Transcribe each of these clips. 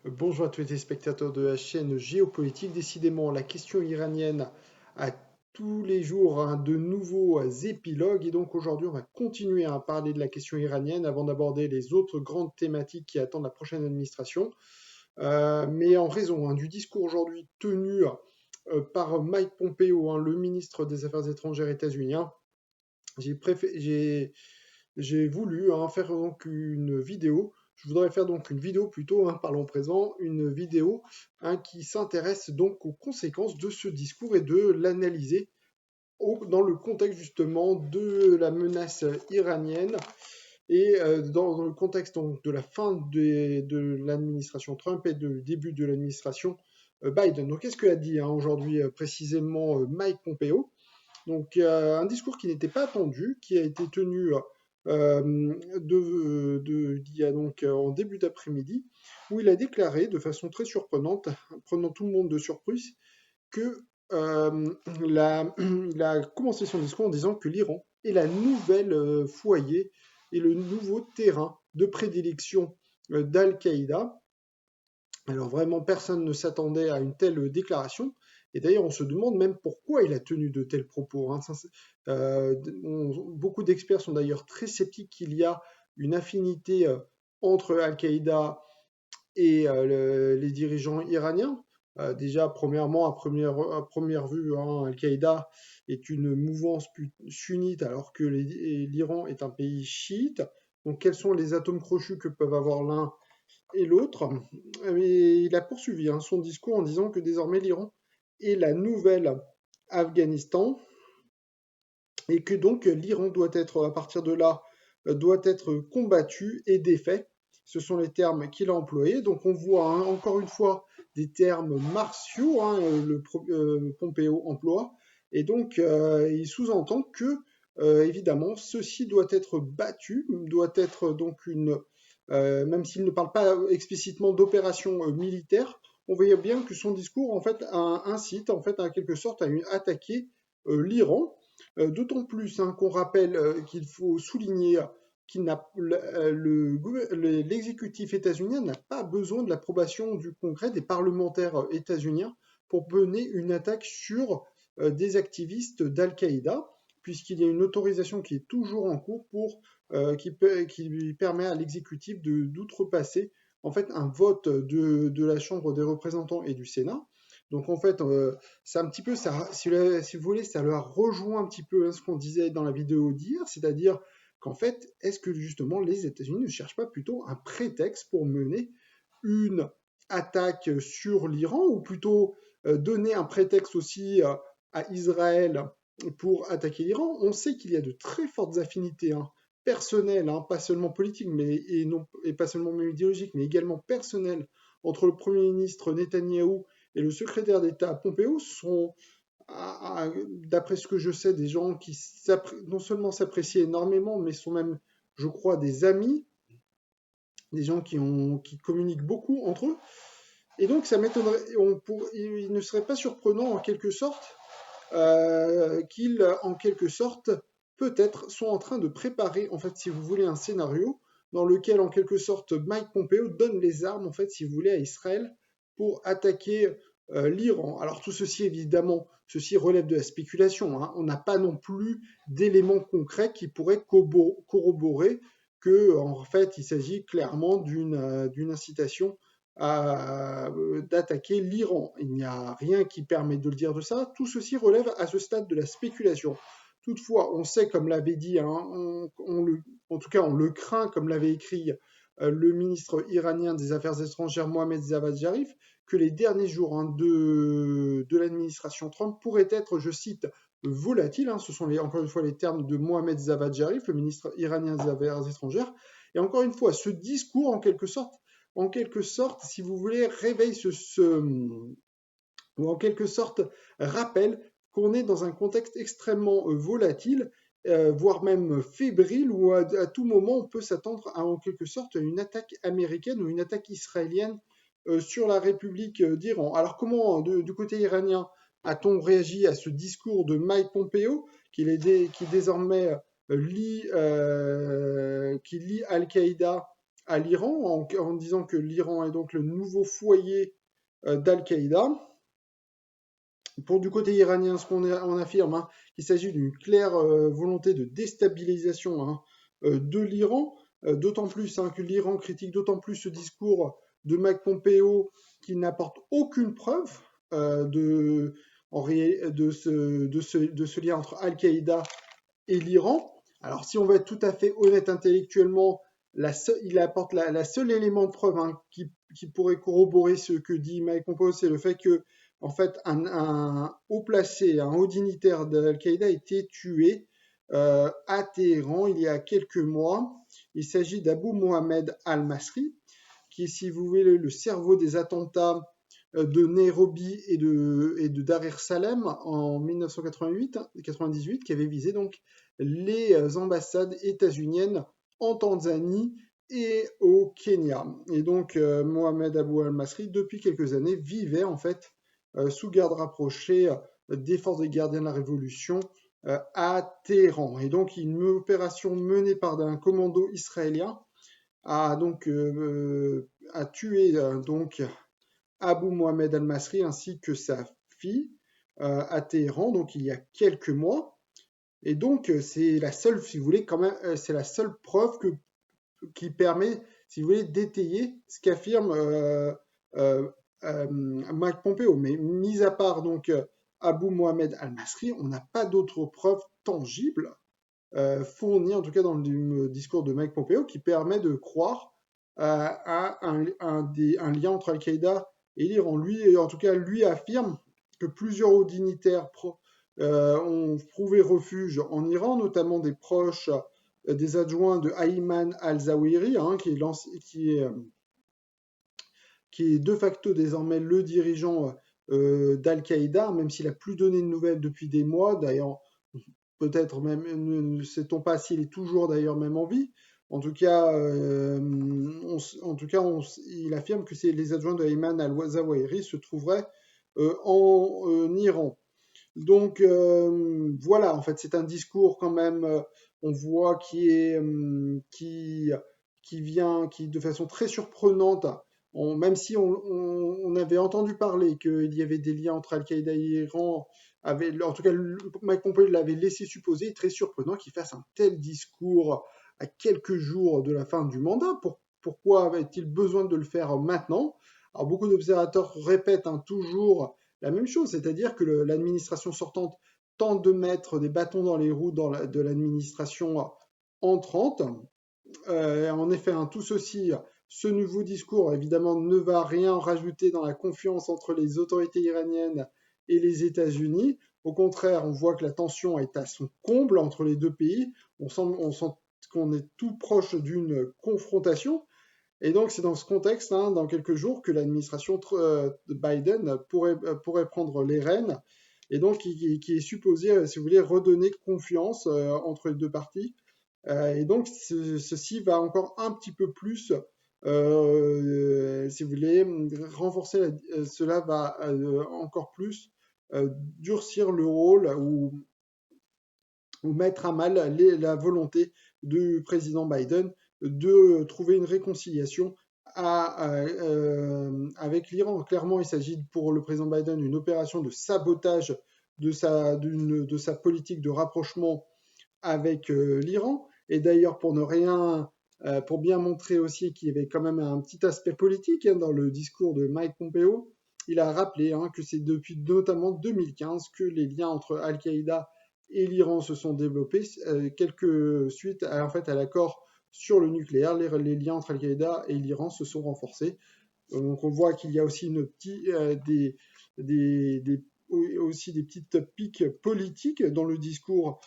Bonjour à tous les téléspectateurs de la chaîne Géopolitique. Décidément, la question iranienne a tous les jours de nouveaux épilogues. Et donc aujourd'hui, on va continuer à parler de la question iranienne avant d'aborder les autres grandes thématiques qui attendent la prochaine administration. Mais en raison du discours aujourd'hui tenu par Mike Pompeo, le ministre des Affaires étrangères états-unien, j'ai préfé- j'ai voulu faire donc une vidéo. Je voudrais faire donc une vidéo plutôt, parlons présent, une vidéo qui s'intéresse donc aux conséquences de ce discours et de l'analyser dans le contexte justement de la menace iranienne et dans le contexte donc, de la fin de l'administration Trump et du début de l'administration Biden. Donc qu'est-ce que a dit aujourd'hui précisément Mike Pompeo? Donc, un discours qui n'était pas attendu, qui a été tenu il y a donc en début d'après-midi, où il a déclaré de façon très surprenante, prenant tout le monde de surprise, que il a commencé son discours en disant que l'Iran est la nouvelle foyer et le nouveau terrain de prédilection d'Al-Qaïda. Alors vraiment, personne ne s'attendait à une telle déclaration. Et d'ailleurs, on se demande même pourquoi il a tenu de tels propos. Beaucoup d'experts sont d'ailleurs très sceptiques qu'il y a une affinité entre Al-Qaïda et les dirigeants iraniens. Déjà, premièrement, à première vue, Al-Qaïda est une mouvance sunnite alors que l'Iran est un pays chiite. Donc, quels sont les atomes crochus que peuvent avoir l'un et l'autre? Mais il a poursuivi son discours en disant que désormais l'Iran est la nouvelle Afghanistan et que donc l'Iran doit être, à partir de là, doit être combattu et défait. Ce sont les termes qu'il a employés. Donc on voit encore une fois des termes martiaux, Pompeo emploie, et donc il sous-entend que évidemment ceci doit être battu, doit être donc même s'il ne parle pas explicitement d'opération militaire, on voyait bien que son discours en fait incite en fait en quelque sorte à attaquer l'Iran. D'autant plus qu'on rappelle qu'il faut souligner qu'il l'exécutif états-unien n'a pas besoin de l'approbation du Congrès des parlementaires états-uniens pour mener une attaque sur des activistes d'Al-Qaïda, puisqu'il y a une autorisation qui est toujours en cours qui permet à l'exécutif d'outrepasser en fait un vote de la Chambre des représentants et du Sénat. Donc en fait, c'est un petit peu ça, si vous voulez, ça leur rejoint un petit peu ce qu'on disait dans la vidéo d'hier, c'est-à-dire qu'en fait, est-ce que justement les États-Unis ne cherchent pas plutôt un prétexte pour mener une attaque sur l'Iran, ou plutôt donner un prétexte aussi à Israël pour attaquer l'Iran? On sait qu'il y a de très fortes affinités personnelles, pas seulement politiques, et pas seulement même idéologiques, mais également personnelles entre le Premier ministre Netanyahou et le secrétaire d'État Pompeo sont, d'après ce que je sais, des gens qui non seulement s'apprécient énormément, mais sont même, je crois, des amis, des gens qui communiquent beaucoup entre eux. Et donc, ça m'étonnerait, il ne serait pas surprenant en quelque sorte qu'ils, en quelque sorte, peut-être sont en train de préparer, en fait, si vous voulez, un scénario dans lequel, en quelque sorte, Mike Pompeo donne les armes, en fait, si vous voulez, à Israël pour attaquer l'Iran. Alors tout ceci, évidemment, ceci relève de la spéculation. On n'a pas non plus d'éléments concrets qui pourraient corroborer que, en fait, il s'agit clairement d'une incitation d'attaquer l'Iran. Il n'y a rien qui permet de le dire de ça. Tout ceci relève à ce stade de la spéculation. Toutefois, on sait, comme l'avait dit, en tout cas on le craint, comme l'avait écrit le ministre iranien des Affaires étrangères Mohamed Javad Zarif, que les derniers jours de l'administration Trump pourraient être, je cite, volatiles. Ce sont encore une fois les termes de Mohamed Javad Zarif, le ministre iranien des Affaires étrangères. Et encore une fois, ce discours, en quelque sorte, si vous voulez, ou en quelque sorte rappelle qu'on est dans un contexte extrêmement volatile, voire même fébrile, où à tout moment on peut s'attendre en quelque sorte à une attaque américaine ou une attaque israélienne sur la République d'Iran. Alors comment, du côté iranien, a-t-on réagi à ce discours de Mike Pompeo, qui désormais qui lie Al-Qaïda à l'Iran en disant que l'Iran est donc le nouveau foyer d'Al-Qaïda. Pour du côté iranien, on affirme qu'il s'agit d'une claire volonté de déstabilisation de l'Iran, d'autant plus que l'Iran critique d'autant plus ce discours de Mike Pompeo qui n'apporte aucune preuve de ce lien entre Al-Qaïda et l'Iran. Alors si on va être tout à fait honnête intellectuellement, il apporte la seule élément de preuve qui pourrait corroborer ce que dit Mike Pompeo, c'est le fait que en fait, un haut placé, un haut dignitaire d'Al-Qaïda a été tué à Téhéran il y a quelques mois. Il s'agit d'Abu Mohamed Al-Masri, qui est, si vous voulez, le cerveau des attentats de Nairobi et de Dar es Salaam en 1998, qui avait visé donc les ambassades états-uniennes en Tanzanie et au Kenya. Et donc, Mohamed Abu al-Masri, depuis quelques années, vivait en fait sous garde rapprochée des forces des gardiens de la Révolution à Téhéran. Et donc, une opération menée par un commando israélien a tué donc Abu Mohamed al-Masri ainsi que sa fille à Téhéran, donc il y a quelques mois. Et donc, c'est la seule, si vous voulez, quand même, c'est la seule preuve qui permet, si vous voulez, d'étayer ce qu'affirme euh, Mike Pompeo. Mais mis à part donc Abu Mohamed al-Masri, on n'a pas d'autres preuves tangibles fournies, en tout cas dans le discours de Mike Pompeo, qui permet de croire à un lien entre Al-Qaïda et l'Iran. Lui, en tout cas, lui affirme que plusieurs hauts dignitaires ont trouvé refuge en Iran, notamment des proches des adjoints de Ayman al-Zawahiri, qui est de facto désormais le dirigeant d'Al-Qaïda, même s'il n'a plus donné de nouvelles depuis des mois. D'ailleurs, peut-être même, ne sait-on pas s'il est toujours d'ailleurs même en vie. En tout cas, il affirme que les adjoints de Ayman al-Zawahiri se trouveraient en Iran. Donc voilà, en fait, c'est un discours quand même, on voit qui vient, qui de façon très surprenante, même si on avait entendu parler qu'il y avait des liens entre Al-Qaïda et l'Iran, en tout cas, Mike Pompeo l'avait laissé supposer, très surprenant qu'il fasse un tel discours à quelques jours de la fin du mandat. Pourquoi avait-il besoin de le faire maintenant? Alors beaucoup d'observateurs répètent toujours la même chose, c'est-à-dire que l'administration sortante tente de mettre des bâtons dans les roues de l'administration entrante. En effet, tout ceci, ce nouveau discours, évidemment, ne va rien rajouter dans la confiance entre les autorités iraniennes et les États-Unis. Au contraire, on voit que la tension est à son comble entre les deux pays. On sent qu'on est tout proche d'une confrontation. Et donc, c'est dans ce contexte, dans quelques jours, que l'administration de Biden pourrait prendre les rênes, et donc qui est supposé, si vous voulez, redonner confiance entre les deux parties. Et donc, ceci va encore un petit peu plus, si vous voulez, renforcer, cela va encore plus durcir le rôle ou mettre à mal la volonté du président Biden de trouver une réconciliation avec l'Iran. Clairement, il s'agit pour le président Biden d'une opération de sabotage de sa politique de rapprochement avec l'Iran. Et d'ailleurs, pour bien montrer aussi qu'il y avait quand même un petit aspect politique dans le discours de Mike Pompeo, il a rappelé que c'est depuis notamment 2015 que les liens entre Al-Qaïda et l'Iran se sont développés, quelques suite à l'accord sur le nucléaire, les liens entre Al-Qaïda et l'Iran se sont renforcés. Donc on voit qu'il y a aussi aussi des petites piques politiques dans le discours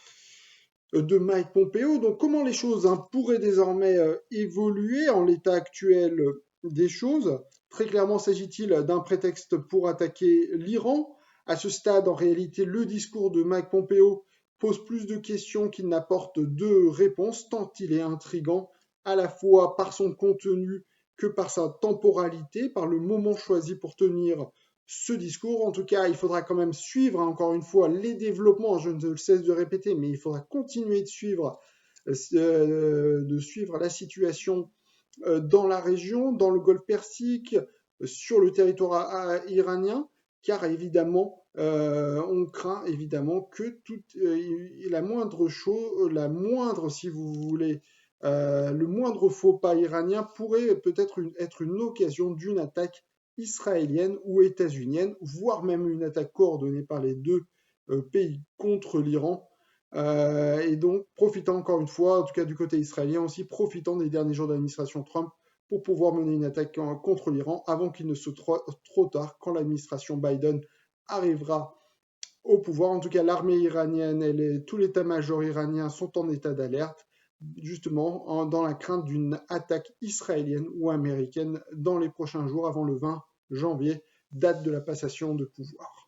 de Mike Pompeo. Donc comment les choses pourraient désormais évoluer en l'état actuel des choses? Très clairement, s'agit-il d'un prétexte pour attaquer l'Iran? À ce stade, en réalité, le discours de Mike Pompeo pose plus de questions qu'il n'apporte de réponses, tant il est intrigant, à la fois par son contenu que par sa temporalité, par le moment choisi pour tenir ce discours. En tout cas, il faudra quand même suivre, encore une fois, les développements, je ne le cesse de répéter, mais il faudra continuer de suivre la situation dans la région, dans le Golfe Persique, sur le territoire iranien, car évidemment, on craint évidemment que la moindre chose, si vous voulez, le moindre faux pas iranien pourrait peut-être être une occasion d'une attaque israélienne ou états-unienne, voire même une attaque coordonnée par les deux pays contre l'Iran. Et donc, profitant encore une fois, en tout cas du côté israélien aussi, profitant des derniers jours de l'administration Trump pour pouvoir mener une attaque contre l'Iran avant qu'il ne soit trop tard quand l'administration Biden arrivera au pouvoir. En tout cas, l'armée iranienne et tout l'état-major iranien sont en état d'alerte, justement dans la crainte d'une attaque israélienne ou américaine dans les prochains jours avant le 20 janvier, date de la passation de pouvoir.